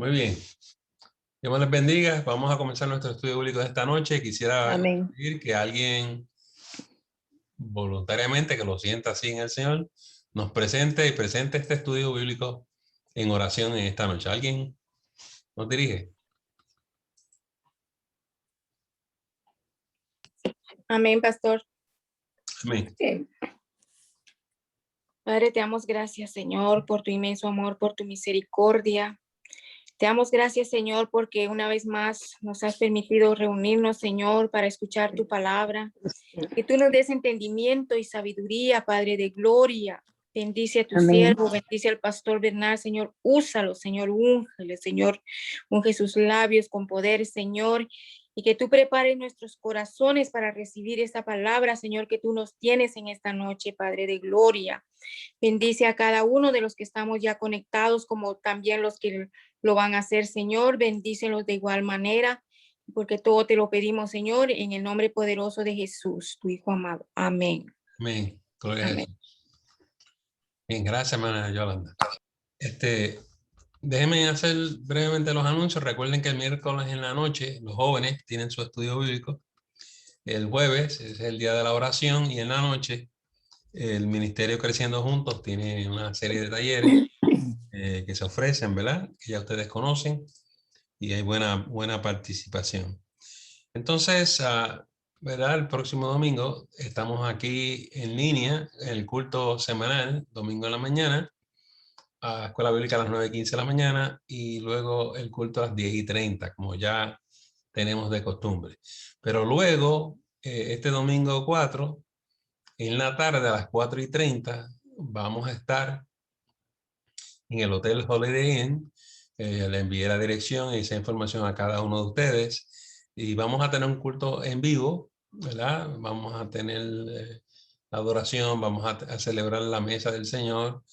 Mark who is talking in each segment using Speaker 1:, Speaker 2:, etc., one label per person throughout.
Speaker 1: Muy bien. Dios les bendiga. Vamos a comenzar nuestro estudio bíblico de esta noche. Quisiera
Speaker 2: Amén.
Speaker 1: pedir que alguien voluntariamente, que lo sienta así en el Señor, nos presente y presente este estudio bíblico en oración en esta noche. ¿Alguien nos dirige?
Speaker 2: Amén, pastor.
Speaker 1: Amén.
Speaker 2: Padre, te damos gracias, Señor, por tu inmenso amor, por tu misericordia. Te damos gracias, Señor, porque una vez más nos has permitido reunirnos, Señor, para escuchar tu palabra. Que tú nos des entendimiento y sabiduría, Padre de gloria. Bendice a tu siervo, bendice al pastor Bernal, Señor. Úsalo, Señor, úngele, Señor. Unge sus labios con poder, Señor. Y que tú prepares nuestros corazones para recibir esta palabra, Señor, que tú nos tienes en esta noche, Padre de gloria. Bendice a cada uno de los que estamos ya conectados, como también los que lo van a hacer, Señor. Bendícelos de igual manera, porque todo te lo pedimos, Señor, en el nombre poderoso de Jesús, tu Hijo amado. Amén.
Speaker 1: Amén. Gloria a
Speaker 2: Amén.
Speaker 1: Jesús. Bien, gracias, hermana Yolanda. Déjenme hacer brevemente los anuncios. Recuerden que el miércoles en la noche los jóvenes tienen su estudio bíblico. El jueves es el día de la oración y en la noche el Ministerio Creciendo Juntos tiene una serie de talleres que se ofrecen, ¿verdad? Que ya ustedes conocen y hay buena participación. Entonces, ¿verdad? El próximo domingo estamos aquí en línea, el culto semanal, domingo en la mañana, a Escuela Bíblica a las 9:15 de la mañana y luego el culto a las 10:30, como ya tenemos de costumbre. Pero luego, este domingo 4, en la tarde a las 4:30, vamos a estar en el Hotel Holiday Inn. Le envié la dirección y esa información a cada uno de ustedes. Y vamos a tener un culto en vivo, ¿verdad? Vamos a tener la adoración, vamos a celebrar la mesa del Señor.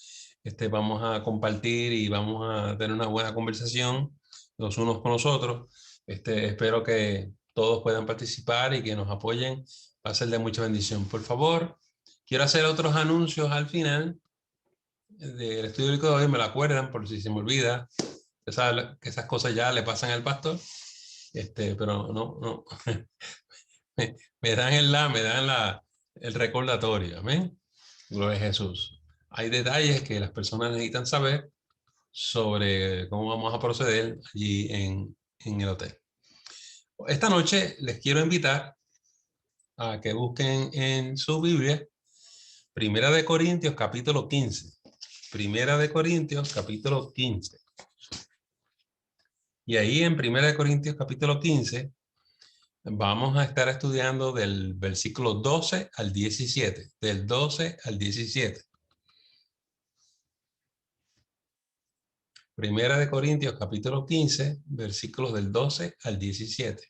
Speaker 1: Vamos a compartir y vamos a tener una buena conversación los unos con los otros. Espero que todos puedan participar y que nos apoyen. Va a ser de mucha bendición. Por favor, quiero hacer otros anuncios al final del estudio bíblico de hoy. Me lo acuerdan por si se me olvida. Usted sabe que esas cosas ya le pasan al pastor. Pero no. me dan el recordatorio. Amén. Gloria a Jesús. Hay detalles que las personas necesitan saber sobre cómo vamos a proceder allí en el hotel. Esta noche les quiero invitar a que busquen en su Biblia Primera de Corintios capítulo 15. Primera de Corintios capítulo 15. Y ahí en Primera de Corintios capítulo 15 vamos a estar estudiando del versículo 12 al 17. Del 12 al 17. Primera de Corintios capítulo 15, versículos del 12 al 17.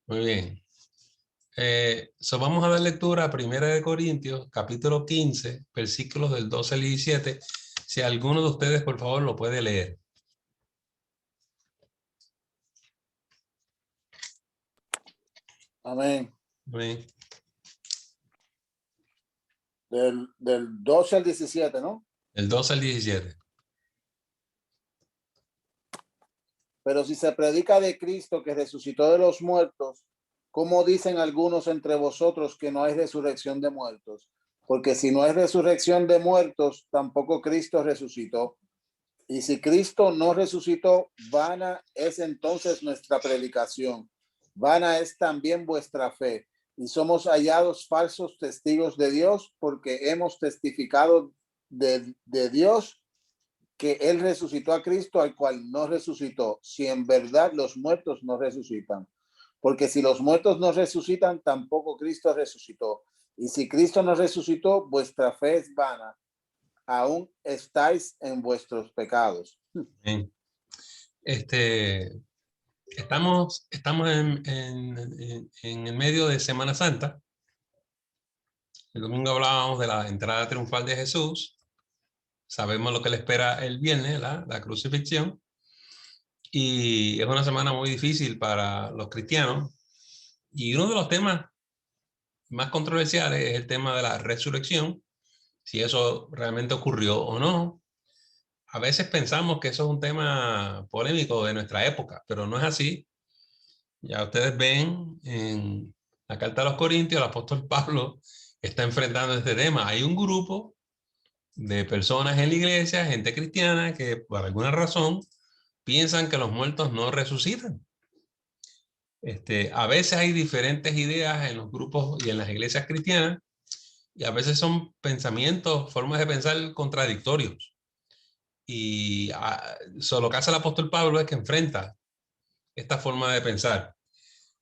Speaker 1: Muy bien. Vamos a dar lectura a Primera de Corintios, capítulo 15, versículos del 12 al 17. Si alguno de ustedes, por favor, lo puede leer.
Speaker 3: Amén.
Speaker 1: Amén.
Speaker 3: Del 12 al 17, ¿no?
Speaker 1: El 12 al 17.
Speaker 3: Pero si se predica de Cristo que resucitó de los muertos, ¿cómo dicen algunos entre vosotros que no hay resurrección de muertos? Porque si no hay resurrección de muertos, tampoco Cristo resucitó. Y si Cristo no resucitó, vana es entonces nuestra predicación. Vana es también vuestra fe. Y somos hallados falsos testigos de Dios porque hemos testificado de Dios que él resucitó a Cristo, al cual no resucitó, si en verdad los muertos no resucitan. Porque si los muertos no resucitan, tampoco Cristo resucitó. Y si Cristo no resucitó, vuestra fe es vana. Aún estáis en vuestros pecados.
Speaker 1: Amén. Estamos en el medio de Semana Santa. El domingo hablábamos de la entrada triunfal de Jesús. sabemos lo que le espera el viernes, la crucifixión. Y es una semana muy difícil para los cristianos. Y uno de los temas más controversiales es el tema de la resurrección, si eso realmente ocurrió o no. A veces pensamos que eso es un tema polémico de nuestra época, pero no es así. Ya ustedes ven en la carta a los Corintios, el apóstol Pablo está enfrentando este tema. Hay un grupo de personas en la iglesia, gente cristiana, que por alguna razón piensan que los muertos no resucitan. A veces hay diferentes ideas en los grupos y en las iglesias cristianas, y a veces son pensamientos, formas de pensar contradictorios. Y lo que hace el apóstol Pablo es que enfrenta esta forma de pensar.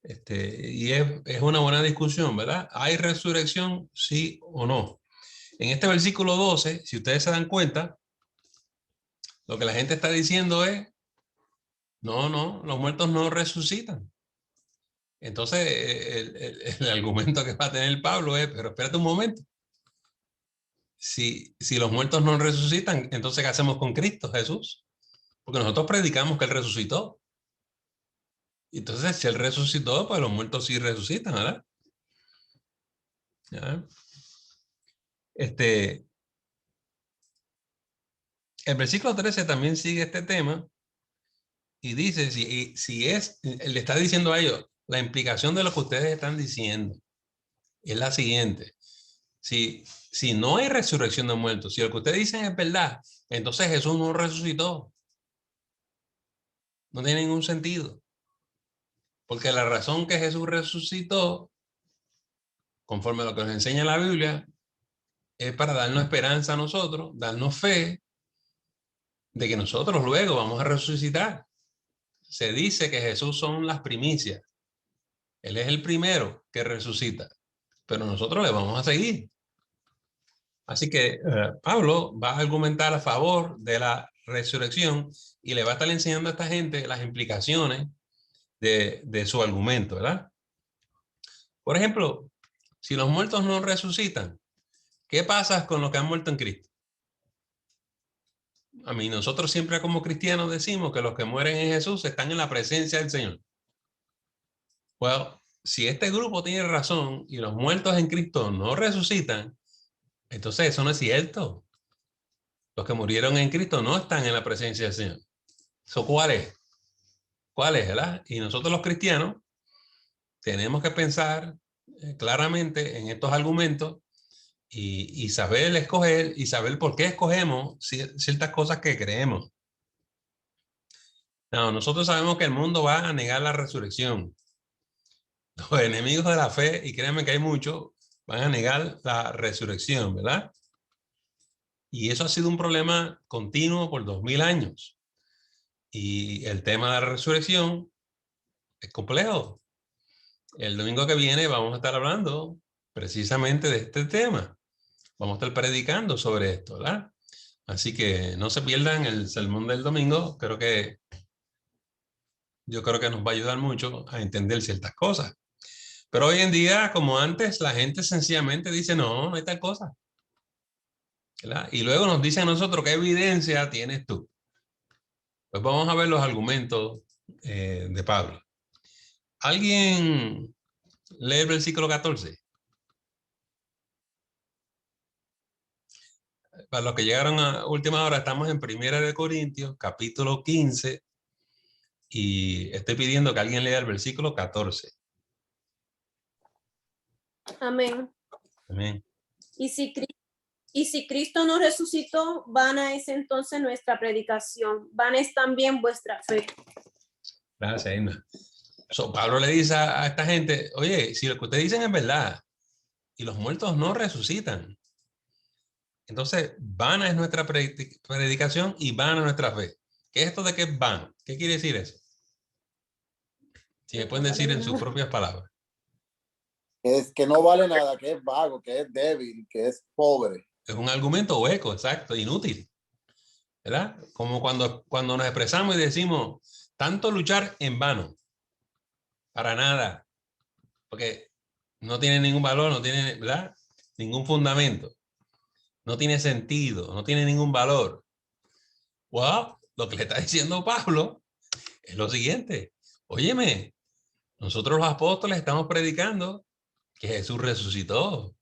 Speaker 1: Y es una buena discusión, ¿verdad? ¿Hay resurrección, sí o no? En este versículo 12, si ustedes se dan cuenta, lo que la gente está diciendo es, no, los muertos no resucitan. Entonces, el argumento que va a tener Pablo es, pero espérate un momento. Si los muertos no resucitan, entonces ¿qué hacemos con Cristo Jesús? Porque nosotros predicamos que Él resucitó. Entonces, si Él resucitó, pues los muertos sí resucitan, ¿verdad? ¿Ya? El versículo 13 también sigue este tema y dice, le está diciendo a ellos, la implicación de lo que ustedes están diciendo es la siguiente. Si no hay resurrección de muertos, si lo que ustedes dicen es verdad, entonces Jesús no resucitó. No tiene ningún sentido. Porque la razón que Jesús resucitó, conforme a lo que nos enseña la Biblia, es para darnos esperanza a nosotros, darnos fe de que nosotros luego vamos a resucitar. Se dice que Jesús son las primicias. Él es el primero que resucita, pero nosotros le vamos a seguir. Así que Pablo va a argumentar a favor de la resurrección y le va a estar enseñando a esta gente las implicaciones de su argumento, ¿verdad? Por ejemplo, si los muertos no resucitan, ¿qué pasa con los que han muerto en Cristo? A mí, nosotros siempre como cristianos decimos que los que mueren en Jesús están en la presencia del Señor. Bueno, si este grupo tiene razón y los muertos en Cristo no resucitan, entonces eso no es cierto. Los que murieron en Cristo no están en la presencia del Señor. ¿Eso cuál es? ¿Cuál es, verdad? Y nosotros los cristianos tenemos que pensar claramente en estos argumentos y saber escoger y saber por qué escogemos ciertas cosas que creemos. No, nosotros sabemos que el mundo va a negar la resurrección. Los enemigos de la fe, y créanme que hay muchos, van a negar la resurrección, ¿verdad? Y eso ha sido un problema continuo por 2000 años. Y el tema de la resurrección es complejo. El domingo que viene vamos a estar hablando precisamente de este tema. Vamos a estar predicando sobre esto, ¿verdad? Así que no se pierdan el sermón del domingo. Yo creo que nos va a ayudar mucho a entender ciertas cosas. Pero hoy en día, como antes, la gente sencillamente dice, no hay tal cosa, ¿verdad? Y luego nos dicen a nosotros, ¿qué evidencia tienes tú? Pues vamos a ver los argumentos de Pablo. ¿Alguien lee el versículo 14? Para los que llegaron a última hora, estamos en 1 Corintios, capítulo 15, y estoy pidiendo que alguien lea el versículo 14.
Speaker 4: Amén.
Speaker 1: Amén.
Speaker 4: Y si Cristo no resucitó, vana es entonces nuestra predicación, vana es también vuestra fe.
Speaker 1: Gracias, Inna. Pablo le dice a esta gente, oye, si lo que ustedes dicen es verdad y los muertos no resucitan, entonces vana es nuestra predicación y vana nuestra fe. ¿Qué es esto de que es vano? ¿Qué quiere decir eso? Si me pueden decir en sus propias palabras.
Speaker 3: Es que no vale nada, que es vago, que es débil, que es pobre.
Speaker 1: Es un argumento hueco, exacto, inútil, ¿verdad? Como cuando nos expresamos y decimos, tanto luchar en vano, para nada, porque no tiene ningún valor, no tiene, ¿verdad? Ningún fundamento. no tiene sentido, no tiene ningún valor. Wow, lo que le está diciendo Pablo es lo siguiente. Óyeme, nosotros los apóstoles estamos predicando que Jesús resucitó.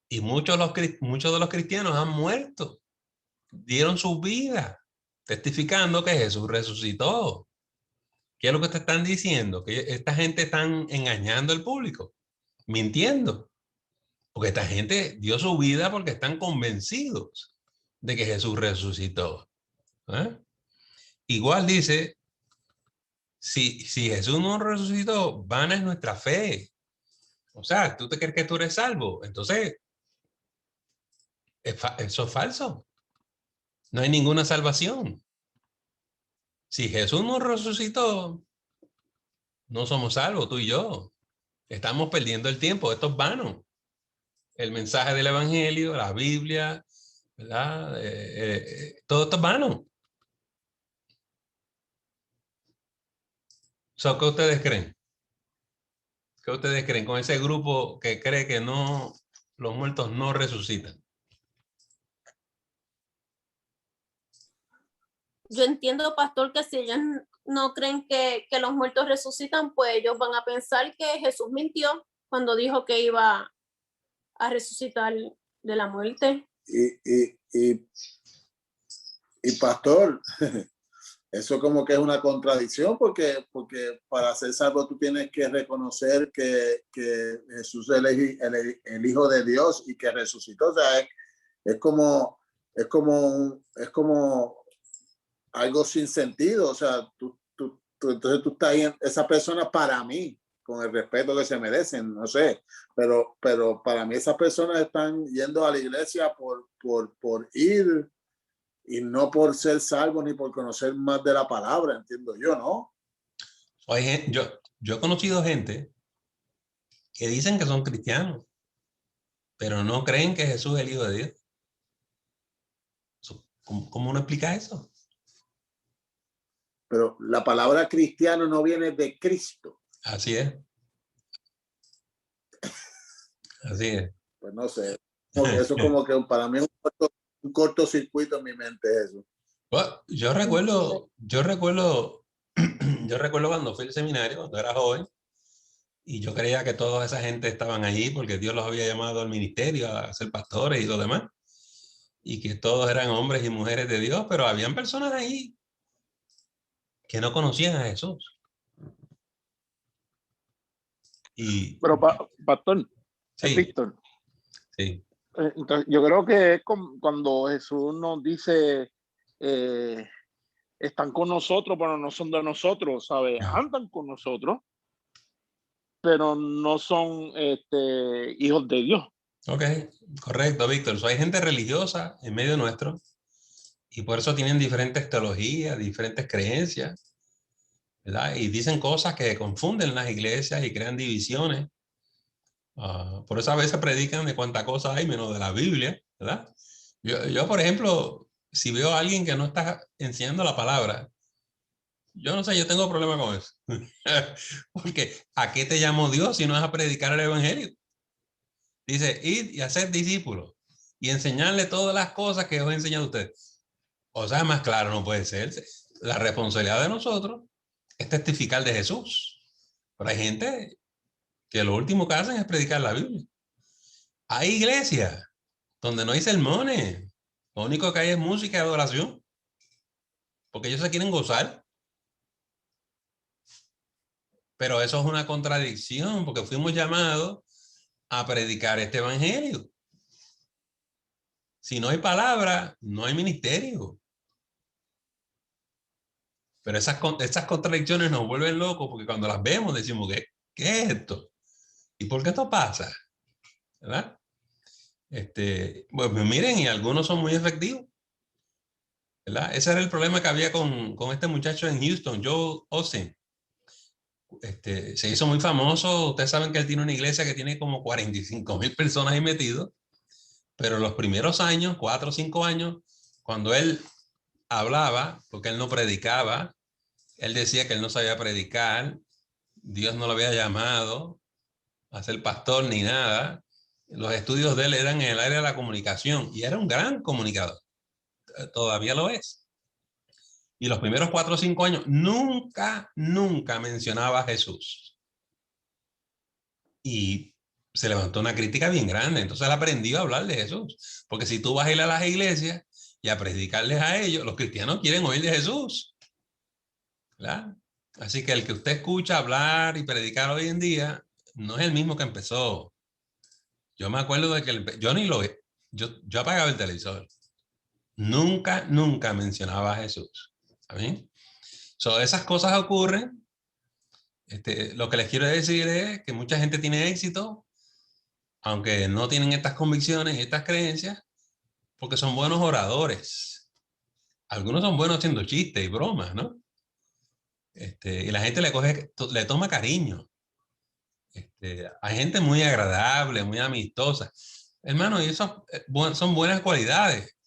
Speaker 1: Y muchos de los cristianos han muerto, dieron su vida testificando que Jesús resucitó. ¿Qué es lo que te están diciendo? Que esta gente están engañando al público, mintiendo. Porque esta gente dio su vida porque están convencidos de que Jesús resucitó. ¿Eh? Igual dice, si Jesús no resucitó, vana es nuestra fe. O sea, ¿tú te crees que tú eres salvo? Entonces, eso es falso. No hay ninguna salvación. Si Jesús no resucitó, no somos salvos, tú y yo. Estamos perdiendo el tiempo, esto es vano. El mensaje del Evangelio, la Biblia, ¿verdad? Todo esto es vano. So, ¿qué ustedes creen? ¿Qué ustedes creen con ese grupo que cree que no, los muertos no resucitan?
Speaker 4: Yo entiendo, pastor, que si ellos no creen que los muertos resucitan, pues ellos van a pensar que Jesús mintió cuando dijo que iba a resucitar de la muerte.
Speaker 3: Y pastor, eso como que es una contradicción porque para ser salvo tú tienes que reconocer que Jesús es el Hijo de Dios y que resucitó. O sea, es como algo sin sentido. O sea, entonces tú estás ahí, esa persona para mí, con el respeto que se merecen, no sé, pero para mí esas personas están yendo a la iglesia por ir y no por ser salvos ni por conocer más de la palabra, entiendo yo, ¿no?
Speaker 1: Oye, yo he conocido gente que dicen que son cristianos, pero no creen que Jesús es el Hijo de Dios. ¿Cómo uno explica eso?
Speaker 3: Pero la palabra cristiano no viene de Cristo.
Speaker 1: Así es. Así es.
Speaker 3: Pues no sé. Eso como que para mí es un cortocircuito en mi mente eso.
Speaker 1: Bueno, yo recuerdo cuando fui al seminario, cuando era joven, y yo creía que toda esa gente estaban allí porque Dios los había llamado al ministerio a ser pastores y lo demás, y que todos eran hombres y mujeres de Dios, pero habían personas ahí que no conocían a Jesús.
Speaker 5: Pero pastor,
Speaker 1: sí,
Speaker 5: Víctor,
Speaker 1: sí.
Speaker 5: entonces, yo creo que es cuando Jesús nos dice, están con nosotros, pero no son de nosotros, ¿sabes? Andan con nosotros, pero no son hijos de Dios.
Speaker 1: Ok, correcto, Víctor. Hay gente religiosa en medio nuestro y por eso tienen diferentes teologías, diferentes creencias, ¿verdad? Y dicen cosas que confunden las iglesias y crean divisiones. Por eso a veces predican de cuánta cosa hay menos de la Biblia, ¿verdad? Yo, por ejemplo, si veo a alguien que no está enseñando la palabra, yo no sé, yo tengo problema con eso. Porque ¿a qué te llamó Dios si no es a predicar el evangelio? Dice, id y hacer discípulos y enseñarle todas las cosas que os he enseñado a ustedes. O sea, más claro no puede ser. La responsabilidad de nosotros es testificar de Jesús. Pero hay gente que lo último que hacen es predicar la Biblia. Hay iglesias donde no hay sermones. Lo único que hay es música y adoración. Porque ellos se quieren gozar. Pero eso es una contradicción porque fuimos llamados a predicar este evangelio. Si no hay palabra, no hay ministerio. Pero esas contradicciones nos vuelven locos porque cuando las vemos decimos, ¿qué es esto? ¿Y por qué esto pasa? ¿Verdad? Pues miren, y algunos son muy efectivos. ¿Verdad? Ese era el problema que había con este muchacho en Houston, Joel Osteen. Se hizo muy famoso. Ustedes saben que él tiene una iglesia que tiene como 45,000 personas ahí metidos. Pero los primeros años, 4 o 5 años, cuando él hablaba, porque él no predicaba, él decía que él no sabía predicar, Dios no lo había llamado a ser pastor ni nada, Los estudios de él eran en el área de la comunicación y era un gran comunicador. Todavía lo es. Y los primeros 4 o 5 años nunca mencionaba a Jesús. Y se levantó una crítica bien grande. Entonces él aprendió a hablar de Jesús. Porque si tú vas a ir a las iglesias y a predicarles a ellos, los cristianos quieren oír de Jesús, ¿verdad? Así que el que usted escucha hablar y predicar hoy en día no es el mismo que empezó. Yo me acuerdo de que yo ni lo vi. Yo apagaba el televisor. Nunca mencionaba a Jesús. ¿Saben? Esas cosas ocurren. Lo que les quiero decir es que mucha gente tiene éxito, aunque no tienen estas convicciones y estas creencias, porque son buenos oradores. Algunos son buenos haciendo chistes y bromas, ¿no? Y la gente le toma cariño. Hay gente muy agradable, muy amistosa. Hermano, y eso son buenas cualidades,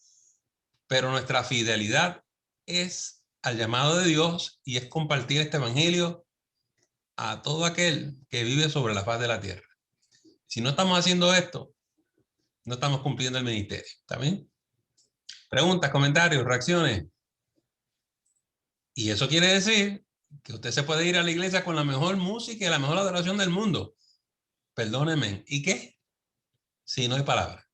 Speaker 1: pero nuestra fidelidad es al llamado de Dios y es compartir este evangelio a todo aquel que vive sobre la faz de la tierra. Si no estamos haciendo esto, no estamos cumpliendo el ministerio. ¿Está bien? Preguntas, comentarios, reacciones. Y eso quiere decir que usted se puede ir a la iglesia con la mejor música y la mejor adoración del mundo. Perdónenme. ¿Y qué? Si no hay palabra.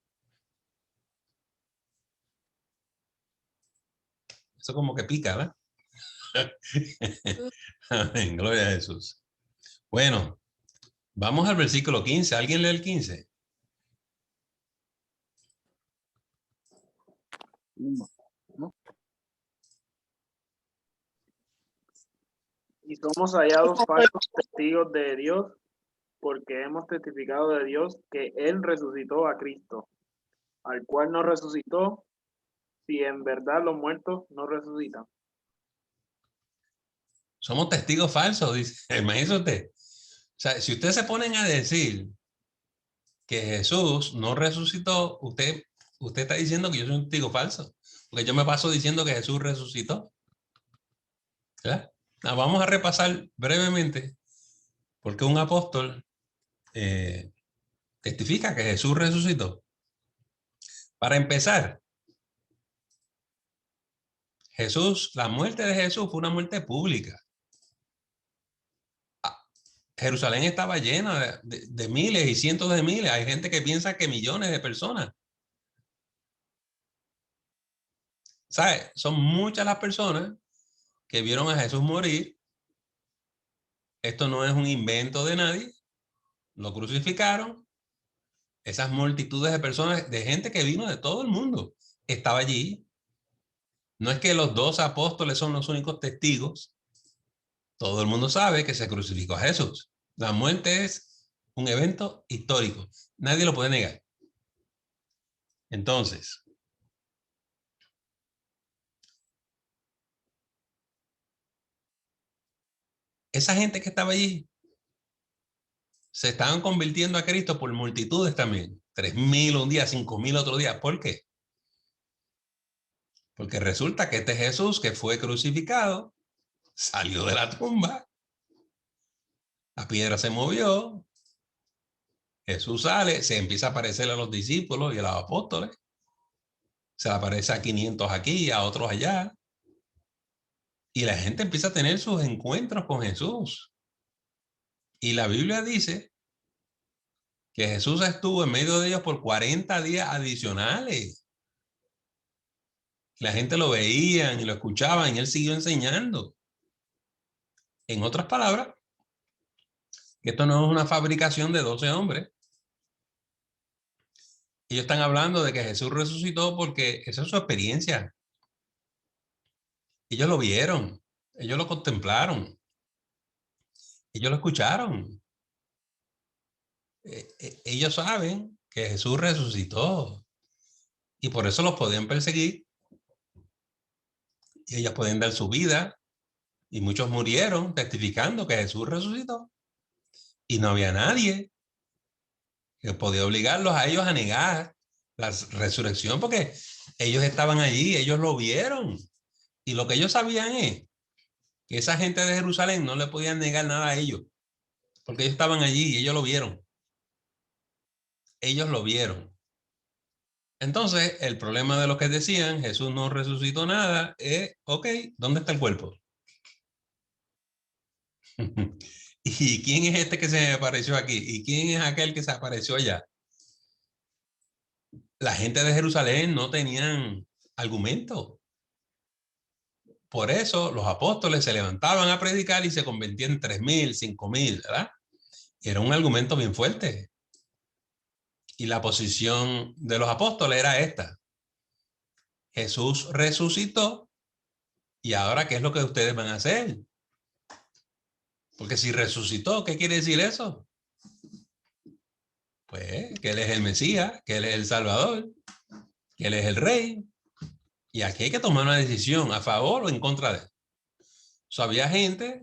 Speaker 1: Eso como que pica, ¿verdad? Amén, gloria a Jesús. Bueno, vamos al versículo 15. ¿Alguien lee el 15?
Speaker 3: No.
Speaker 6: Y somos hallados falsos testigos de Dios, porque hemos testificado de Dios que Él resucitó a Cristo, al cual no resucitó, si en verdad los muertos no resucitan.
Speaker 1: Somos testigos falsos, dice. Imagínese usted. O sea, si ustedes se ponen a decir que Jesús no resucitó, usted está diciendo que yo soy un testigo falso, porque yo me paso diciendo que Jesús resucitó. ¿Verdad? Vamos a repasar brevemente porque un apóstol testifica que Jesús resucitó. Para empezar, la muerte de Jesús fue una muerte pública. Jerusalén estaba llena de miles y cientos de miles. Hay gente que piensa que millones de personas. ¿Sabe? Son muchas las personas que vieron a Jesús morir. Esto no es un invento de nadie. Lo crucificaron. Esas multitudes de personas, de gente que vino de todo el mundo, estaba allí. No es que los 12 apóstoles son los únicos testigos. Todo el mundo sabe que se crucificó a Jesús. La muerte es un evento histórico. Nadie lo puede negar. Entonces, esa gente que estaba allí se estaban convirtiendo a Cristo por multitudes también. 3,000 un día, 5,000 otro día. ¿Por qué? Porque resulta que este Jesús que fue crucificado salió de la tumba. La piedra se movió. Jesús sale, se empieza a aparecer a los discípulos y a los apóstoles. Se le aparece a 500 aquí, a otros allá. Y la gente empieza a tener sus encuentros con Jesús. Y la Biblia dice que Jesús estuvo en medio de ellos por 40 días adicionales. La gente lo veía y lo escuchaban y él siguió enseñando. En otras palabras, que esto no es una fabricación de 12 hombres. Ellos están hablando de que Jesús resucitó porque esa es su experiencia. Ellos lo vieron, ellos lo contemplaron, ellos lo escucharon. Ellos saben que Jesús resucitó y por eso los podían perseguir. Y ellos pueden dar su vida y muchos murieron testificando que Jesús resucitó. Y no había nadie que podía obligarlos a ellos a negar la resurrección porque ellos estaban allí, ellos lo vieron. Y lo que ellos sabían es que esa gente de Jerusalén no le podían negar nada a ellos porque ellos estaban allí y ellos lo vieron. ellos lo vieron. Entonces, el problema de lo que decían, Jesús no resucitó nada, es, ok, ¿dónde está el cuerpo? ¿Y quién es este que se apareció aquí? ¿Y quién es aquel que se apareció allá? La gente de Jerusalén no tenían argumento. Por eso los apóstoles se levantaban a predicar y se convertían en 3,000, 5,000, ¿verdad? Era un argumento bien fuerte. Y la posición de los apóstoles era esta. Jesús resucitó y ahora, ¿qué es lo que ustedes van a hacer? Porque si resucitó, ¿qué quiere decir eso? Pues que Él es el Mesías, que Él es el Salvador, que Él es el Rey. Y aquí hay que tomar una decisión a favor o en contra de Él. So, había gente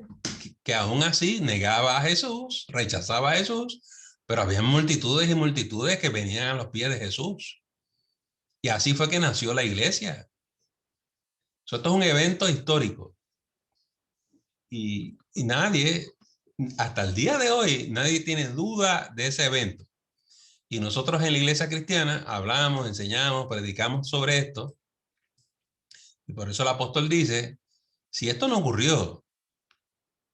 Speaker 1: que aún así negaba a Jesús, rechazaba a Jesús, pero había multitudes y multitudes que venían a los pies de Jesús. Y así fue que nació la iglesia. So, esto es un evento histórico. Y nadie, hasta el día de hoy, nadie tiene duda de ese evento. Y nosotros en la iglesia cristiana hablamos, enseñamos, predicamos sobre esto. Y por eso el apóstol dice, si esto no ocurrió,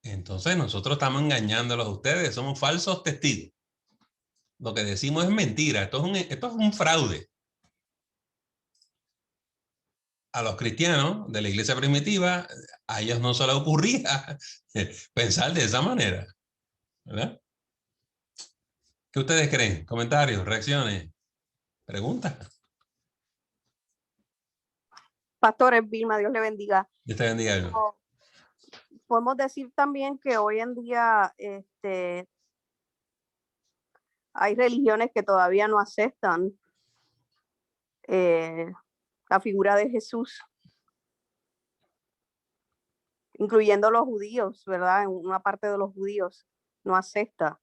Speaker 1: entonces nosotros estamos engañándolos a ustedes, somos falsos testigos. Lo que decimos es mentira, esto es un fraude. A los cristianos de la iglesia primitiva, a ellos no se les ocurría pensar de esa manera, ¿verdad? ¿Qué ustedes creen? Comentarios, reacciones, preguntas.
Speaker 7: Pastores, Vilma, Dios le bendiga.
Speaker 1: Dios te bendiga.
Speaker 7: Podemos decir también que hoy en día hay religiones que todavía no aceptan la figura de Jesús, incluyendo los judíos, ¿verdad? Una parte de los judíos no acepta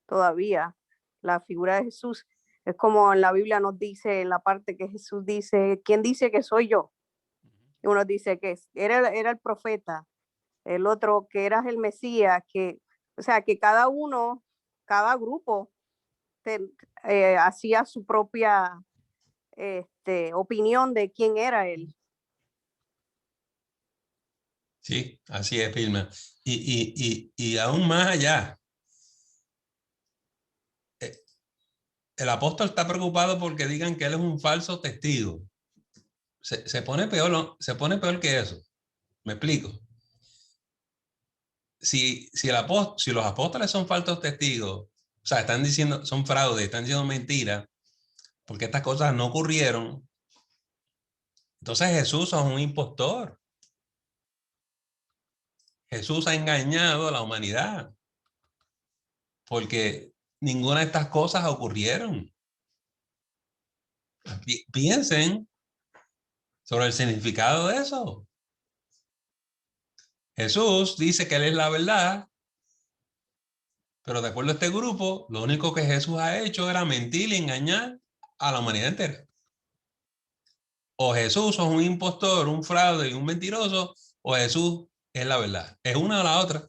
Speaker 7: todavía la figura de Jesús. Es como en la Biblia nos dice, en la parte que Jesús dice, ¿quién dice que soy yo? Y uno dice que era el profeta, el otro que eras el Mesías, o sea, que cada uno, cada grupo hacía su propia opinión de quién era él.
Speaker 1: Sí, así es, Vilma. Y aún más allá, el apóstol está preocupado porque digan que él es un falso testigo. Se pone peor que eso. Me explico. Si los apóstoles son falsos testigos, o sea, están diciendo, son fraudes, están diciendo mentiras, porque estas cosas no ocurrieron, entonces Jesús es un impostor. Jesús ha engañado a la humanidad, porque ninguna de estas cosas ocurrieron. Piensen sobre el significado de eso. Jesús dice que Él es la verdad, pero de acuerdo a este grupo, lo único que Jesús ha hecho era mentir y engañar a la humanidad entera. O Jesús es un impostor, un fraude y un mentiroso, o Jesús es la verdad. Es una o la otra.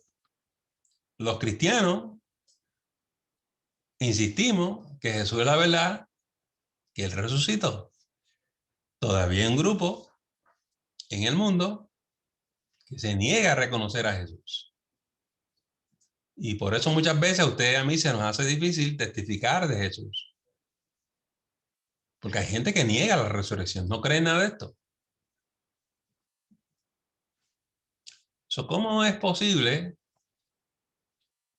Speaker 1: Los cristianos insistimos que Jesús es la verdad, que Él resucitó. Todavía hay un grupo en el mundo que se niega a reconocer a Jesús. Y por eso muchas veces a usted y a mí se nos hace difícil testificar de Jesús. Porque hay gente que niega la resurrección, no cree nada de esto. ¿Cómo es posible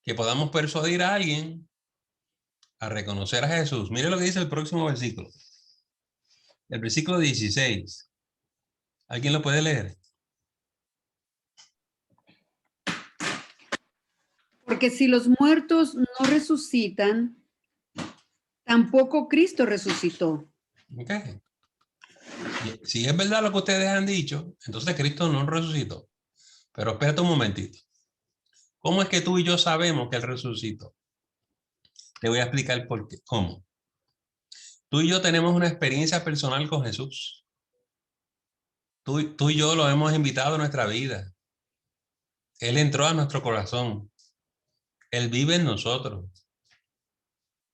Speaker 1: que podamos persuadir a alguien a reconocer a Jesús? Mire lo que dice el próximo versículo. El versículo 16. ¿Alguien lo puede leer?
Speaker 8: Porque si los muertos no resucitan, tampoco Cristo resucitó.
Speaker 1: Okay. Si es verdad lo que ustedes han dicho, entonces Cristo no resucitó. Pero espérate un momentito. ¿Cómo es que tú y yo sabemos que Él resucitó? Te voy a explicar por qué. ¿Cómo? Tú y yo tenemos una experiencia personal con Jesús. Tú y yo lo hemos invitado a nuestra vida. Él entró a nuestro corazón. Él vive en nosotros.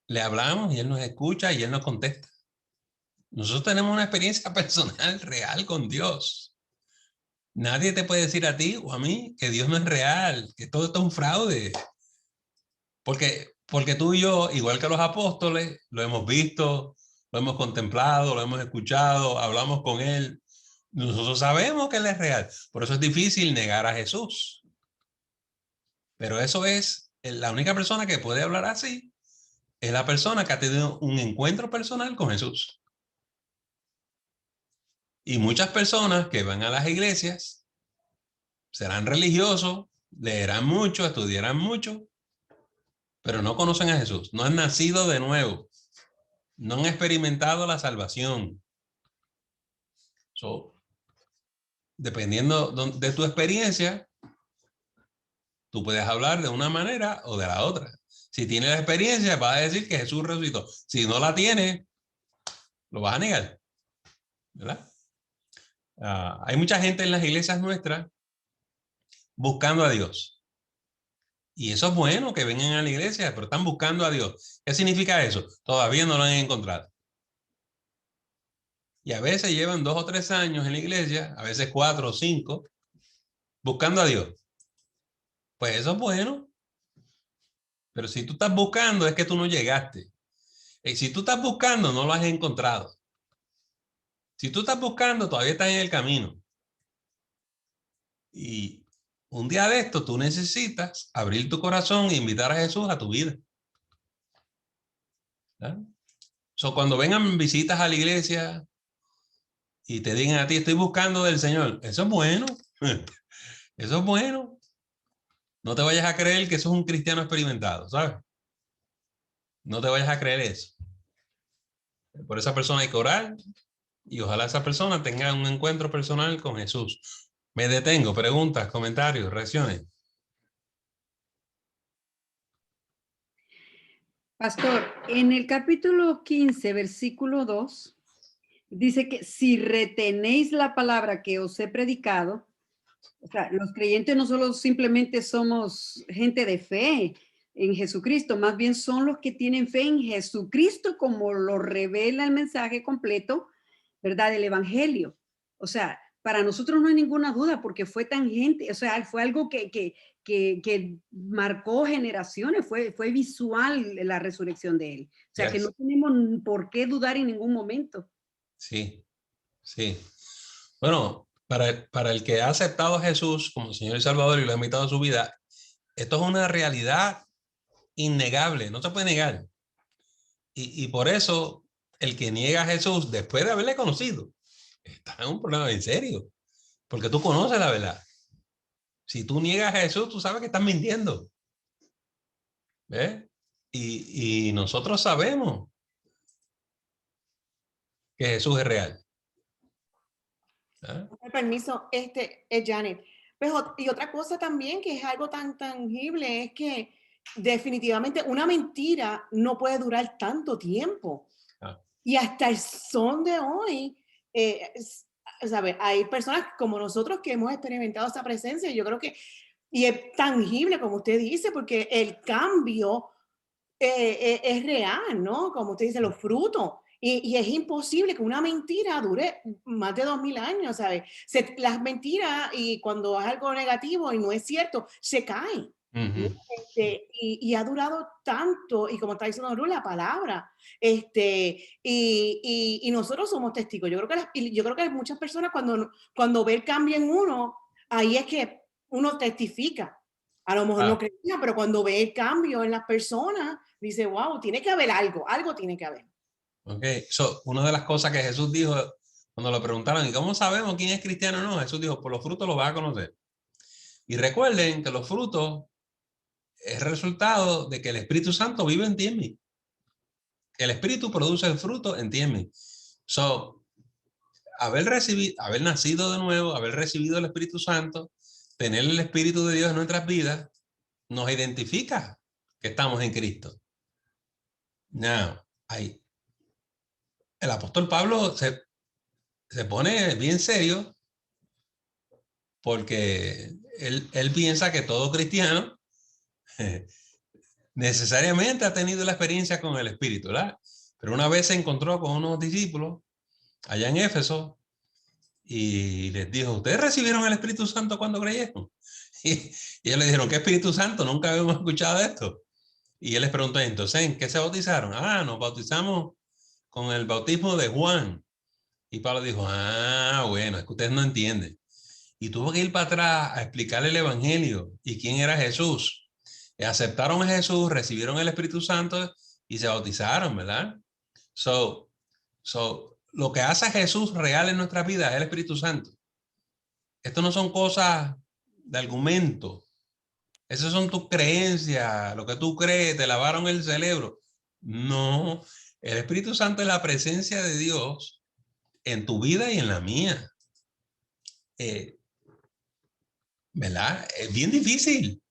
Speaker 1: le hablamos y Él nos escucha y Él nos contesta. Nosotros tenemos una experiencia personal real con Dios. Nadie te puede decir a ti o a mí que Dios no es real, que todo esto es un fraude. Porque tú y yo, igual que los apóstoles, lo hemos visto, lo hemos contemplado, lo hemos escuchado, hablamos con Él. Nosotros sabemos que Él es real. Por eso es difícil negar a Jesús. Pero eso es, la única persona que puede hablar así es la persona que ha tenido un encuentro personal con Jesús. Y muchas personas que van a las iglesias serán religiosos, leerán mucho, estudiarán mucho, pero no conocen a Jesús, no han nacido de nuevo, no han experimentado la salvación. Dependiendo de tu experiencia, tú puedes hablar de una manera o de la otra. Si tienes la experiencia, vas a decir que Jesús resucitó. Si no la tienes, lo vas a negar, ¿verdad? Hay mucha gente en las iglesias nuestras buscando a Dios. Y eso es bueno, que vengan a la iglesia, pero están buscando a Dios. ¿Qué significa eso? Todavía no lo han encontrado. Y a veces llevan 2 o 3 años en la iglesia, a veces 4 o 5, buscando a Dios. Pues eso es bueno. Pero si tú estás buscando, es que tú no llegaste. Y si tú estás buscando, no lo has encontrado. Si tú estás buscando, todavía estás en el camino. Y un día de esto, tú necesitas abrir tu corazón e invitar a Jesús a tu vida. Cuando vengan visitas a la iglesia y te digan a ti, estoy buscando del Señor, eso es bueno. Eso es bueno. No te vayas a creer que eso es un cristiano experimentado, ¿sabes? No te vayas a creer eso. Por esa persona hay que orar y ojalá esa persona tenga un encuentro personal con Jesús. Me detengo. Preguntas, comentarios, reacciones.
Speaker 8: Pastor, en el capítulo 15, versículo 2, dice que si retenéis la palabra que os he predicado, o sea, los creyentes no solo simplemente somos gente de fe en Jesucristo, más bien son los que tienen fe en Jesucristo como lo revela el mensaje completo, ¿verdad? Del Evangelio. O sea, para nosotros no hay ninguna duda porque fue tangente, o sea, fue algo que marcó generaciones, fue visual la resurrección de él. O sea,
Speaker 1: Yes.
Speaker 8: que no tenemos por qué dudar en ningún momento.
Speaker 1: Sí, sí. Bueno, para el que ha aceptado a Jesús como Señor y Salvador y lo ha invitado a su vida, esto es una realidad innegable, no se puede negar. Y por eso el que niega a Jesús después de haberle conocido está en un problema en serio, porque tú conoces la verdad. Si tú niegas a Jesús, tú sabes que estás mintiendo. ¿Ves? Y nosotros sabemos que Jesús es real. ¿Ah?
Speaker 9: Con permiso, es Janet. Pues, y otra cosa también que es algo tan tangible es que definitivamente una mentira no puede durar tanto tiempo.
Speaker 1: Ah.
Speaker 9: Y hasta el son de hoy, ¿sabe? Hay personas como nosotros que hemos experimentado esa presencia. Yo creo que, y es tangible, como usted dice, porque el cambio es real, ¿no? Como usted dice, los frutos. Y es imposible que una mentira dure más de 2000 años, ¿sabes? Las mentiras, y cuando es algo negativo y no es cierto, se caen.
Speaker 1: Uh-huh.
Speaker 9: Y ha durado tanto, y como está diciendo Ru, la palabra, y nosotros somos testigos. Yo creo que hay muchas personas cuando ve el cambio en uno, ahí es que uno testifica. A lo mejor no creía, pero cuando ve el cambio en las personas, dice, wow, tiene que haber algo tiene que haber.
Speaker 1: Ok, una de las cosas que Jesús dijo cuando le preguntaron, ¿y cómo sabemos quién es cristiano o no? Jesús dijo, por los frutos los vas a conocer. Y recuerden que los frutos es resultado de que el Espíritu Santo vive en ti y en mí. Que el Espíritu produce el fruto en ti y en mí. Haber nacido de nuevo, haber recibido el Espíritu Santo, tener el Espíritu de Dios en nuestras vidas, nos identifica que estamos en Cristo. Now, el apóstol Pablo se pone bien serio porque él piensa que todo cristiano necesariamente ha tenido la experiencia con el Espíritu, ¿verdad? Pero una vez se encontró con unos discípulos allá en Éfeso y les dijo, ¿ustedes recibieron el Espíritu Santo cuando creyeron? Y ellos le dijeron, ¿qué Espíritu Santo? Nunca habíamos escuchado esto. Y él les preguntó, entonces, ¿en qué se bautizaron? Ah, nos bautizamos con el bautismo de Juan. Y Pablo dijo, ah, bueno, es que ustedes no entienden. Y tuvo que ir para atrás a explicarle el Evangelio y quién era Jesús. Y aceptaron a Jesús, recibieron el Espíritu Santo y se bautizaron, ¿verdad? So, lo que hace a Jesús real en nuestra vida es el Espíritu Santo. Esto no son cosas de argumento. Esas son tus creencias, lo que tú crees, te lavaron el cerebro. No, el Espíritu Santo es la presencia de Dios en tu vida y en la mía. ¿Verdad? Es bien difícil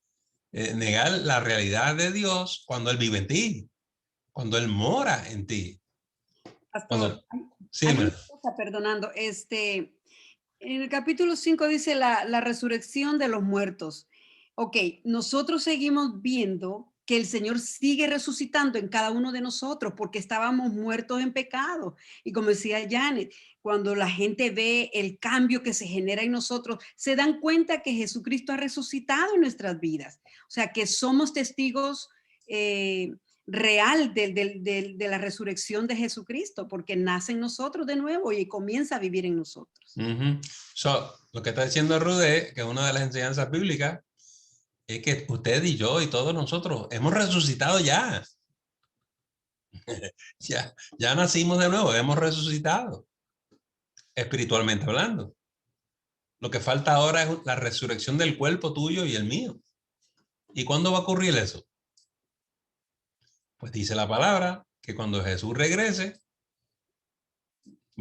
Speaker 1: negar la realidad de Dios cuando Él vive en ti, cuando Él mora en ti.
Speaker 8: Pastor,
Speaker 1: Sí,
Speaker 8: hay una cosa, perdonando, en el capítulo 5 dice la resurrección de los muertos. Ok, nosotros seguimos viendo que el Señor sigue resucitando en cada uno de nosotros porque estábamos muertos en pecado. Y como decía Janet, cuando la gente ve el cambio que se genera en nosotros, se dan cuenta que Jesucristo ha resucitado en nuestras vidas. O sea, que somos testigos real de la resurrección de Jesucristo, porque nace en nosotros de nuevo y comienza a vivir en nosotros.
Speaker 1: Lo que está diciendo Rude, que una de las enseñanzas bíblicas, es que usted y yo y todos nosotros hemos resucitado ya. Ya nacimos de nuevo, hemos resucitado, espiritualmente hablando. Lo que falta ahora es la resurrección del cuerpo tuyo y el mío. ¿Y cuándo va a ocurrir eso? Pues dice la palabra que cuando Jesús regrese,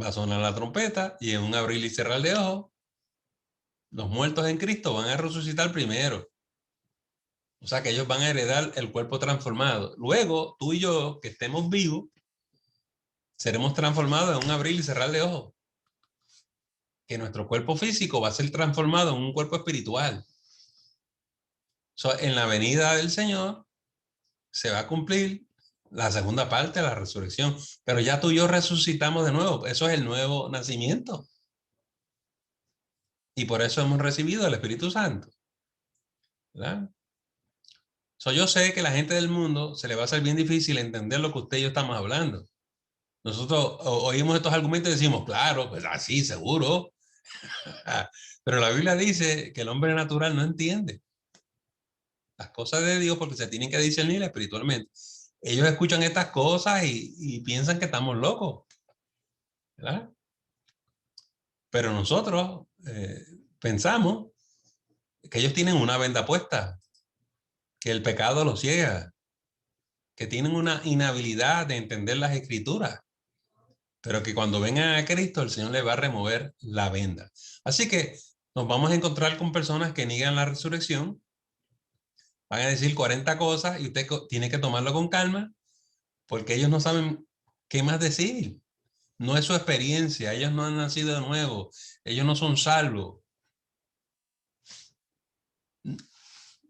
Speaker 1: va a sonar la trompeta y en un abrir y cerrar de ojos, los muertos en Cristo van a resucitar primero. O sea que ellos van a heredar el cuerpo transformado. Luego, tú y yo, que estemos vivos, seremos transformados en un abrir y cerrar de ojos. Que nuestro cuerpo físico va a ser transformado en un cuerpo espiritual. En la venida del Señor se va a cumplir la segunda parte de la resurrección. Pero ya tú y yo resucitamos de nuevo. Eso es el nuevo nacimiento. Y por eso hemos recibido el Espíritu Santo. ¿Verdad? Yo sé que a la gente del mundo se le va a hacer bien difícil entender lo que usted y yo estamos hablando. Nosotros oímos estos argumentos y decimos, claro, pues así, seguro. Pero la Biblia dice que el hombre natural no entiende las cosas de Dios porque se tienen que discernir espiritualmente. Ellos escuchan estas cosas y piensan que estamos locos, ¿verdad? Pero nosotros pensamos que ellos tienen una venda puesta, que el pecado los ciega, que tienen una inhabilidad de entender las escrituras, pero que cuando vengan a Cristo el Señor les va a remover la venda. Así que nos vamos a encontrar con personas que niegan la resurrección, van a decir 40 cosas y usted tiene que tomarlo con calma porque ellos no saben qué más decir. No es su experiencia, ellos no han nacido de nuevo, ellos no son salvos.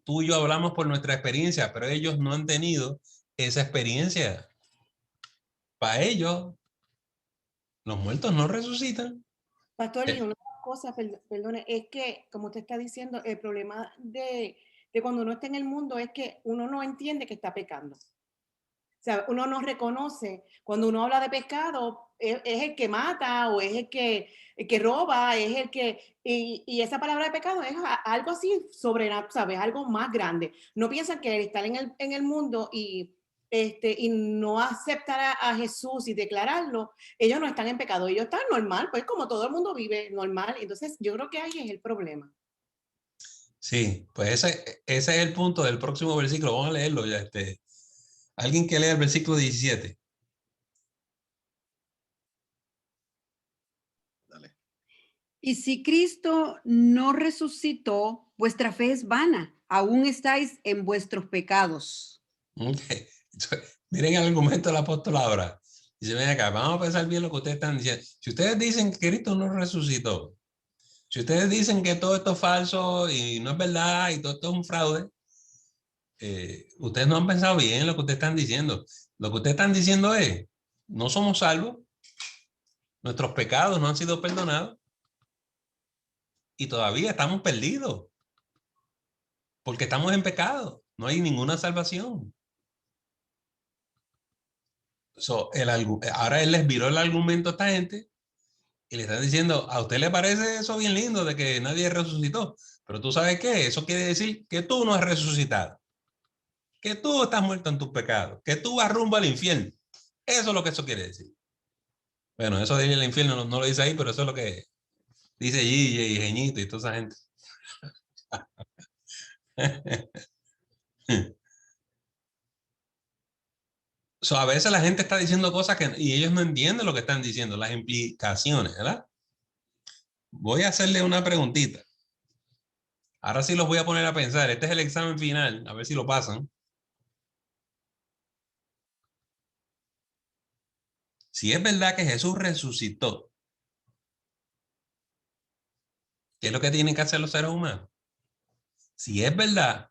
Speaker 1: Tú y yo hablamos por nuestra experiencia, pero ellos no han tenido esa experiencia. Para ellos, los muertos no resucitan.
Speaker 9: Pastor, y una cosa, perdone, es que, como usted está diciendo, el problema de cuando uno está en el mundo es que uno no entiende que está pecando. O sea, uno no reconoce, cuando uno habla de pecado, es el que mata o es el que roba, es el que... Y esa palabra de pecado es algo así sobrenatural, ¿sabes? Algo más grande. No piensan que estar en el mundo y no aceptar a Jesús y declararlo, ellos no están en pecado, ellos están normal, pues como todo el mundo vive normal. Entonces, yo creo que ahí es el problema.
Speaker 1: Sí, pues ese es el punto del próximo versículo. Vamos a leerlo ya. Alguien que lea el versículo 17.
Speaker 8: Dale. Y si Cristo no resucitó, vuestra fe es vana, aún estáis en vuestros pecados.
Speaker 1: Okay. Miren el argumento del apóstol ahora. Dice, ven acá, vamos a pensar bien lo que ustedes están diciendo. Si ustedes dicen que Cristo no resucitó, si ustedes dicen que todo esto es falso y no es verdad y todo esto es un fraude, ustedes no han pensado bien lo que ustedes están diciendo. Lo que ustedes están diciendo es, no somos salvos, nuestros pecados no han sido perdonados y todavía estamos perdidos porque estamos en pecado. No hay ninguna salvación. Ahora él les viró el argumento a esta gente y le están diciendo, ¿a usted le parece eso bien lindo de que nadie resucitó? Pero tú sabes qué, eso quiere decir que tú no has resucitado, que tú estás muerto en tus pecados, que tú vas rumbo al infierno. Eso es lo que eso quiere decir. Bueno, eso de ir al infierno no lo dice ahí, pero eso es lo que dice Gille y Geñito y toda esa gente. A veces la gente está diciendo cosas y ellos no entienden lo que están diciendo, las implicaciones, ¿verdad? Voy a hacerle una preguntita. Ahora sí los voy a poner a pensar. Este es el examen final, a ver si lo pasan. Si es verdad que Jesús resucitó, ¿qué es lo que tienen que hacer los seres humanos? Si es verdad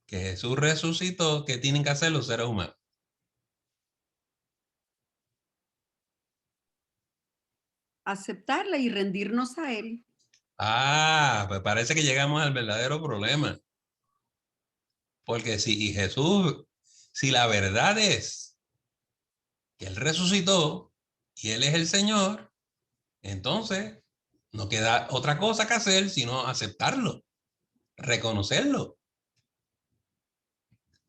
Speaker 1: que Jesús resucitó, ¿qué tienen que hacer los seres humanos?
Speaker 8: Aceptarla y rendirnos a Él.
Speaker 1: Ah, pues parece que llegamos al verdadero problema. Porque si la verdad es que Él resucitó y Él es el Señor, entonces no queda otra cosa que hacer sino aceptarlo, reconocerlo.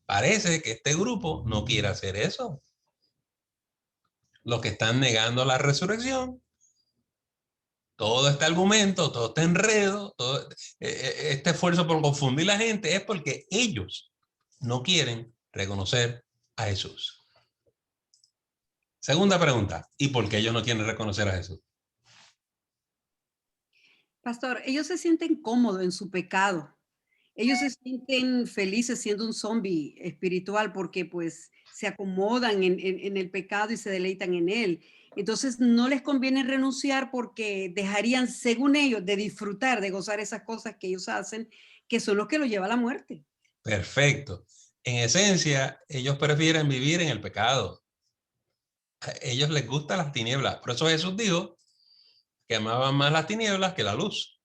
Speaker 1: Parece que este grupo no quiere hacer eso. Los que están negando la resurrección, todo este argumento, todo este enredo, todo este esfuerzo por confundir a la gente es porque ellos no quieren reconocer a Jesús. Segunda pregunta, ¿y por qué ellos no quieren reconocer a Jesús?
Speaker 8: Pastor, ellos se sienten cómodos en su pecado. Ellos se sienten felices siendo un zombie espiritual porque pues se acomodan en el pecado y se deleitan en él. Entonces no les conviene renunciar porque dejarían, según ellos, de disfrutar, de gozar esas cosas que ellos hacen, que son los que los lleva a la muerte.
Speaker 1: Perfecto. En esencia, ellos prefieren vivir en el pecado. A ellos les gustan las tinieblas. Por eso Jesús dijo que amaban más las tinieblas que la luz.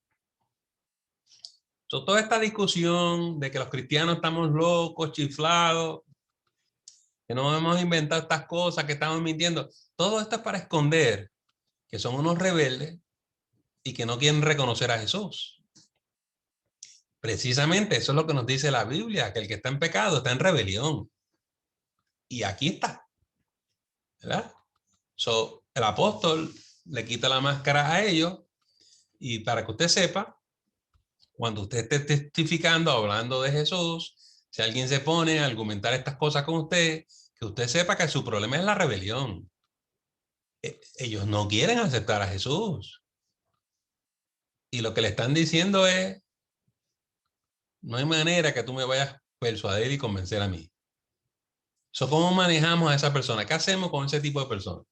Speaker 1: Toda esta discusión de que los cristianos estamos locos, chiflados, que no hemos inventado estas cosas, que estamos mintiendo, todo esto es para esconder que son unos rebeldes y que no quieren reconocer a Jesús. Precisamente eso es lo que nos dice la Biblia, que el que está en pecado está en rebelión. Y aquí está, ¿verdad? El apóstol le quita la máscara a ellos y para que usted sepa, cuando usted esté testificando, hablando de Jesús, si alguien se pone a argumentar estas cosas con usted, que usted sepa que su problema es la rebelión. Ellos no quieren aceptar a Jesús. Y lo que le están diciendo es, no hay manera que tú me vayas a persuadir y convencer a mí. ¿Cómo manejamos a esa persona? ¿Qué hacemos con ese tipo de personas?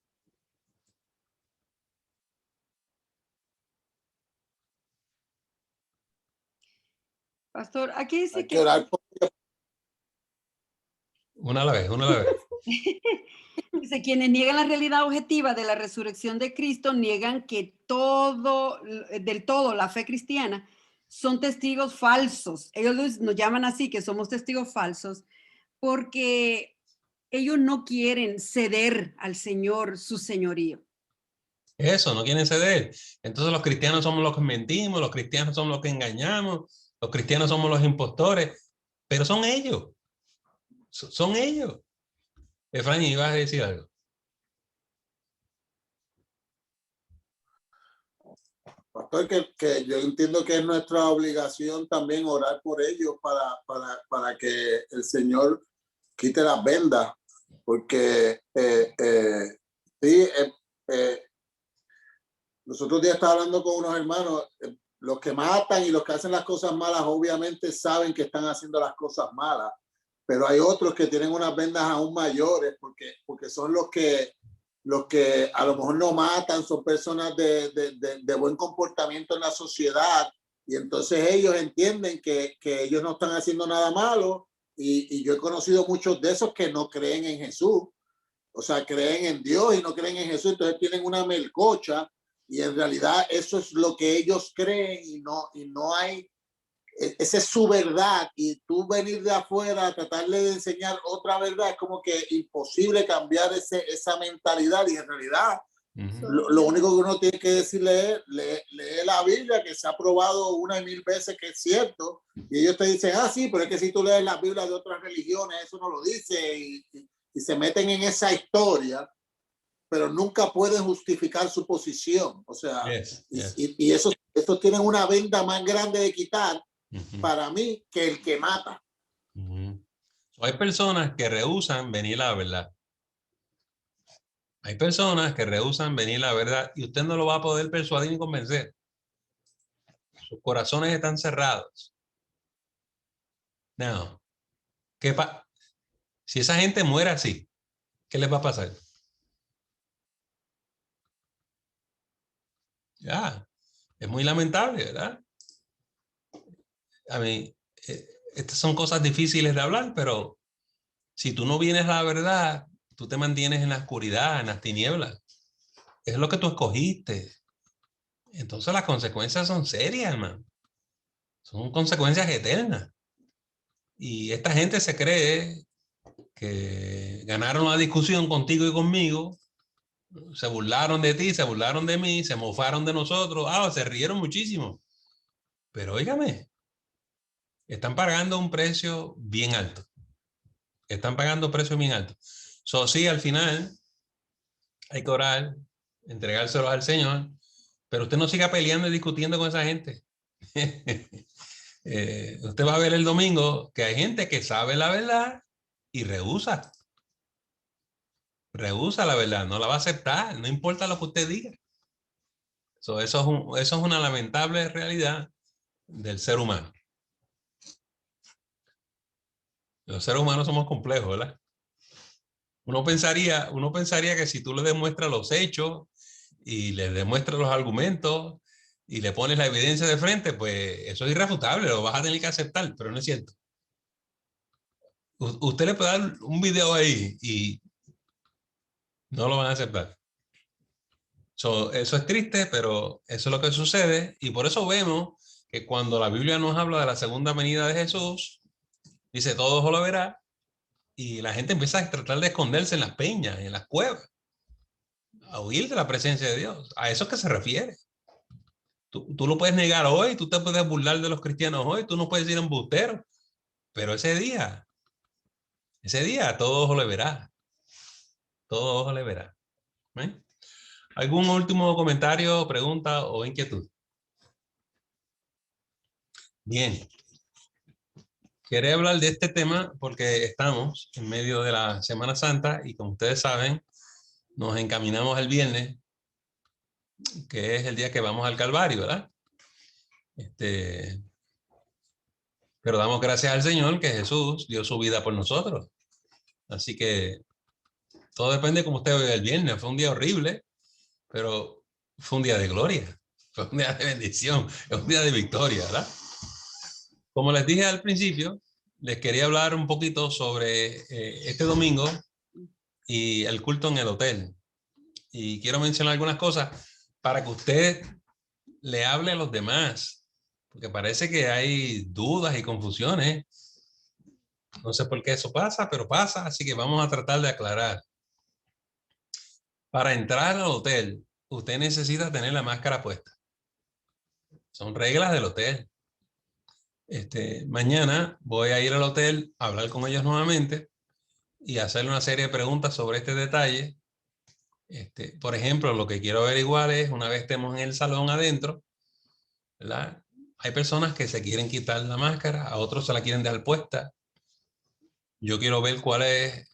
Speaker 8: Pastor, aquí dice
Speaker 3: Hay que orar por ellos.
Speaker 1: Una a la vez, una a la vez.
Speaker 8: Dice, quienes niegan la realidad objetiva de la resurrección de Cristo, niegan que del todo la fe cristiana son testigos falsos. Ellos nos llaman así, que somos testigos falsos, porque ellos no quieren ceder al Señor su señorío.
Speaker 1: Eso, no quieren ceder. Entonces los cristianos somos los que mentimos, los cristianos somos los que engañamos, los cristianos somos los impostores, pero son ellos. Son ellos. Efraín, ¿ibas a decir algo?
Speaker 3: Pastor, que yo entiendo que es nuestra obligación también orar por ellos para que el Señor quite las vendas, porque los otros días estaba hablando con unos hermanos, los que matan y los que hacen las cosas malas obviamente saben que están haciendo las cosas malas, pero hay otros que tienen unas vendas aún mayores porque son los que a lo mejor no matan, son personas de buen comportamiento en la sociedad y entonces ellos entienden que ellos no están haciendo nada malo y yo he conocido muchos de esos que no creen en Jesús. O sea, creen en Dios y no creen en Jesús, entonces tienen una melcocha y en realidad eso es lo que ellos creen y no hay, esa es su verdad, y tú venir de afuera a tratarle de enseñar otra verdad es como que imposible cambiar esa mentalidad, y en realidad lo único que uno tiene que decirle es, lee la Biblia, que se ha probado 1,000 veces que es cierto, y ellos te dicen, sí, pero es que si tú lees la Biblia de otras religiones, eso no lo dice, y se meten en esa historia, pero nunca pueden justificar su posición. O sea, y eso tienen una venda más grande de quitar para mí que el que mata.
Speaker 1: Hay personas que rehúsan venir a la verdad. Hay personas que rehúsan venir a la verdad y usted no lo va a poder persuadir ni convencer. Sus corazones están cerrados. No. Si esa gente muere así, ¿qué les va a pasar? Ya, es muy lamentable, ¿verdad? A mí, estas son cosas difíciles de hablar, pero si tú no vienes a la verdad, tú te mantienes en la oscuridad, en las tinieblas. Es lo que tú escogiste. Entonces las consecuencias son serias, hermano. Son consecuencias eternas. Y esta gente se cree que ganaron la discusión contigo y conmigo, se burlaron de ti, se burlaron de mí, se mofaron de nosotros, se rieron muchísimo. Pero óigame, están pagando un precio bien alto. Están pagando un precio bien alto. Sí, al final hay que orar, entregárselos al Señor, pero usted no siga peleando y discutiendo con esa gente. Usted va a ver el domingo que hay gente que sabe la verdad y rehúsa la verdad, no la va a aceptar, no importa lo que usted diga. Eso es una lamentable realidad del ser humano. Los seres humanos somos complejos, ¿verdad? Uno pensaría que si tú le demuestras los hechos y le demuestras los argumentos y le pones la evidencia de frente, pues eso es irrefutable, lo vas a tener que aceptar, pero no es cierto. Usted le puede dar un video ahí y no lo van a aceptar. Eso es triste, pero eso es lo que sucede, y por eso vemos que cuando la Biblia nos habla de la segunda venida de Jesús, dice todo ojo lo verá, y la gente empieza a tratar de esconderse en las peñas, en las cuevas, a huir de la presencia de Dios. A eso es que se refiere. Tú lo puedes negar hoy, tú te puedes burlar de los cristianos hoy, tú no puedes ir embustero, pero ese día todo ojo le verá. Todo ojo le verá. ¿Eh? ¿Algún último comentario, pregunta o inquietud? Bien. Quería hablar de este tema porque estamos en medio de la Semana Santa y como ustedes saben, nos encaminamos el viernes, que es el día que vamos al Calvario, ¿verdad? Pero damos gracias al Señor que Jesús dio su vida por nosotros. Así que todo depende de cómo usted vea el viernes. Fue un día horrible, pero fue un día de gloria, fue un día de bendición, es un día de victoria, ¿verdad? Como les dije al principio, les quería hablar un poquito sobre este domingo y el culto en el hotel. Y quiero mencionar algunas cosas para que usted le hable a los demás, porque parece que hay dudas y confusiones. No sé por qué eso pasa, pero pasa, así que vamos a tratar de aclarar. Para entrar al hotel, usted necesita tener la máscara puesta. Son reglas del hotel. Mañana voy a ir al hotel a hablar con ellos nuevamente y hacerle una serie de preguntas sobre este detalle. Por ejemplo, lo que quiero averiguar es, una vez estemos en el salón adentro, ¿verdad? Hay personas que se quieren quitar la máscara, a otros se la quieren dejar puesta. Yo quiero ver cuál es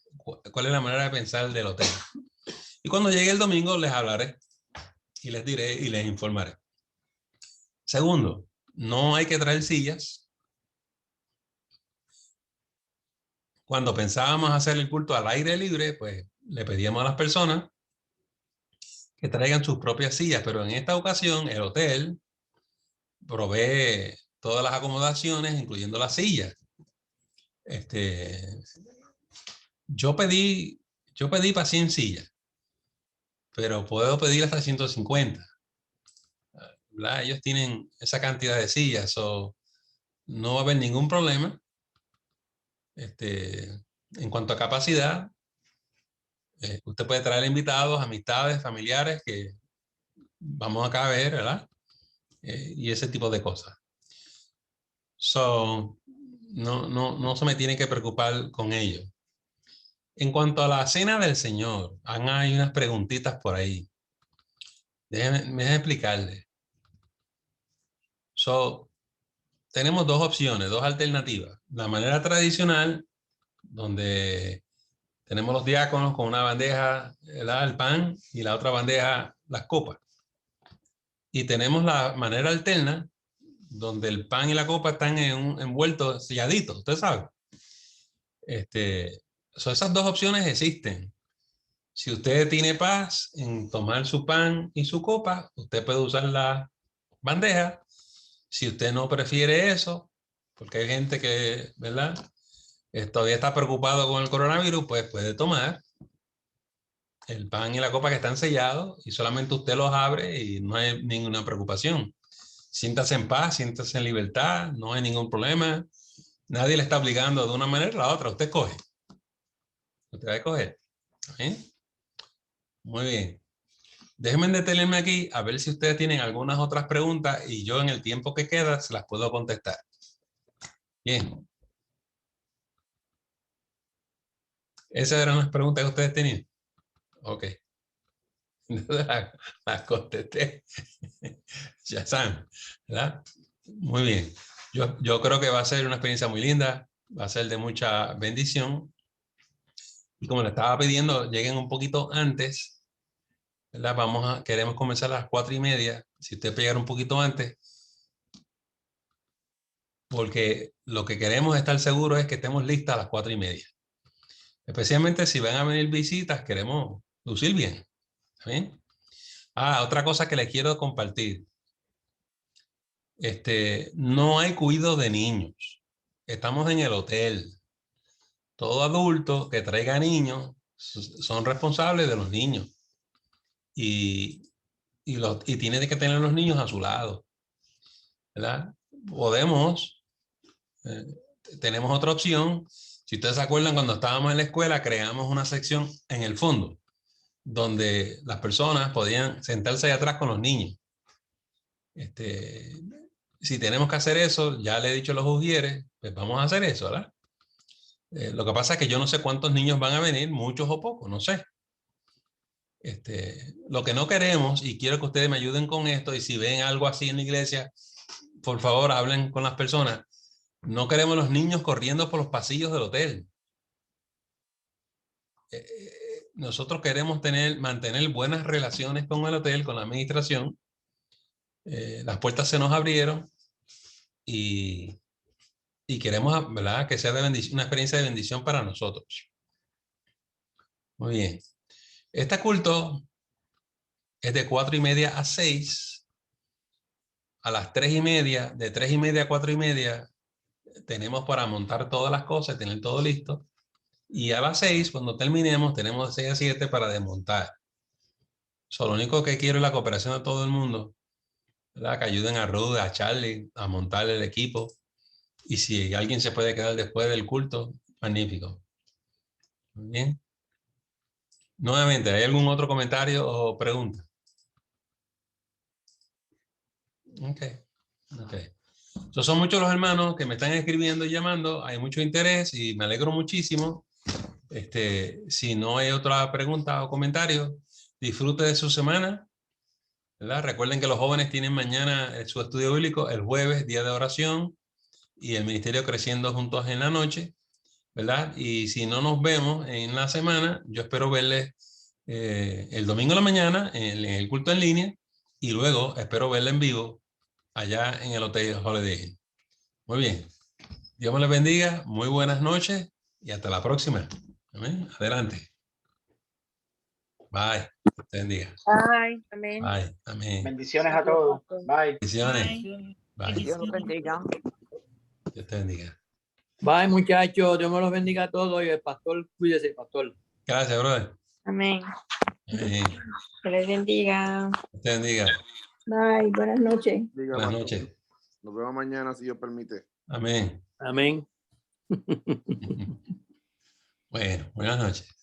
Speaker 1: la manera de pensar del hotel. Y cuando llegue el domingo les hablaré y les diré y les informaré. Segundo, no hay que traer sillas. Cuando pensábamos hacer el culto al aire libre, pues le pedíamos a las personas que traigan sus propias sillas, pero en esta ocasión el hotel provee todas las acomodaciones, incluyendo las sillas. Yo pedí para 100 sillas, pero puedo pedir hasta 150. ¿Verdad? Ellos tienen esa cantidad de sillas, so no va a haber ningún problema. En cuanto a capacidad, usted puede traer invitados, amistades, familiares que vamos acá a ver, ¿verdad? Y ese tipo de cosas. So, no se me tiene que preocupar con ello. En cuanto a la cena del Señor, hay unas preguntitas por ahí. Déjenme explicarles. So, tenemos dos opciones, dos alternativas. La manera tradicional, donde tenemos los diáconos con una bandeja, el pan, y la otra bandeja, las copas. Y tenemos la manera alterna, donde el pan y la copa están envueltos, selladitos, usted sabe. Esas dos opciones existen. Si usted tiene paz en tomar su pan y su copa, usted puede usar la bandeja. Si usted no prefiere eso, porque hay gente que, ¿verdad? Todavía está preocupado con el coronavirus, pues puede tomar el pan y la copa que están sellados y solamente usted los abre y no hay ninguna preocupación. Siéntase en paz, siéntase en libertad, no hay ningún problema. Nadie le está obligando de una manera a la otra. Usted coge. Usted va a escoger. ¿Sí? Muy bien. Déjenme detenerme aquí a ver si ustedes tienen algunas otras preguntas y yo en el tiempo que queda se las puedo contestar. Bien. Esas eran las preguntas que ustedes tenían. Ok. Las contesté. Ya saben, ¿verdad? Muy bien. Yo creo que va a ser una experiencia muy linda, va a ser de mucha bendición. Y como le estaba pidiendo, lleguen un poquito antes, ¿verdad? Queremos comenzar a las 4:30. Si usted puede llegar un poquito antes, porque lo que queremos estar seguros es que estemos listas a las 4:30. Especialmente si van a venir visitas, queremos lucir bien. ¿Está bien? Otra cosa que les quiero compartir. No hay cuidado de niños. Estamos en el hotel. Todo adulto que traiga niños son responsables de los niños. Y tiene que tener los niños a su lado. ¿Verdad? Tenemos otra opción. Si ustedes se acuerdan, cuando estábamos en la escuela, creamos una sección en el fondo, donde las personas podían sentarse ahí atrás con los niños. Si tenemos que hacer eso, ya le he dicho a los ujieres, pues vamos a hacer eso, ¿verdad? Lo que pasa es que yo no sé cuántos niños van a venir, muchos o pocos, no sé. Lo que no queremos, y quiero que ustedes me ayuden con esto, y si ven algo así en la iglesia, por favor hablen con las personas. No queremos los niños corriendo por los pasillos del hotel. Nosotros queremos mantener buenas relaciones con el hotel, con la administración. Las puertas se nos abrieron y queremos, ¿verdad?, que sea una experiencia de bendición para nosotros. Muy bien. Este culto es de 4:30 a 6. A las 3:30, de 3:30 a 4:30, tenemos para montar todas las cosas, tener todo listo. Y a las 6, cuando terminemos, tenemos de 6 a 7 para desmontar. Lo único que quiero es la cooperación de todo el mundo, ¿verdad? Que ayuden a Ruth, a Charlie, a montar el equipo. Y si alguien se puede quedar después del culto, magnífico. Muy bien. Nuevamente, ¿hay algún otro comentario o pregunta? Ok. Son muchos los hermanos que me están escribiendo y llamando. Hay mucho interés y me alegro muchísimo. Si no hay otra pregunta o comentario, disfrute de su semana, ¿verdad? Recuerden que los jóvenes tienen mañana su estudio bíblico, el jueves, día de oración, y el ministerio creciendo juntos en la noche, ¿verdad? Y si no nos vemos en la semana, yo espero verles el domingo en la mañana en el culto en línea, y luego espero verles en vivo allá en el Hotel Holiday Inn. Muy bien. Dios me les bendiga. Muy buenas noches y hasta la próxima. Amén. Adelante. Bye. Dios te bendiga.
Speaker 2: Bye. Amén.
Speaker 1: Bye. Amén.
Speaker 6: Bendiciones a todos. Bye.
Speaker 1: Bendiciones. Bye.
Speaker 7: Dios los bendiga.
Speaker 1: Dios te bendiga.
Speaker 10: Bye, muchachos. Dios me los bendiga a todos. Y el pastor, cuídese, pastor.
Speaker 1: Gracias, brother.
Speaker 2: Amén.
Speaker 1: Amén.
Speaker 2: Que les bendiga.
Speaker 1: Dios te bendiga.
Speaker 2: Bye, buenas noches.
Speaker 11: Diga,
Speaker 1: Buenas
Speaker 11: pastor.
Speaker 1: noches.
Speaker 11: Nos vemos mañana, si Dios permite.
Speaker 1: Amén.
Speaker 10: Amén.
Speaker 1: Bueno, buenas noches.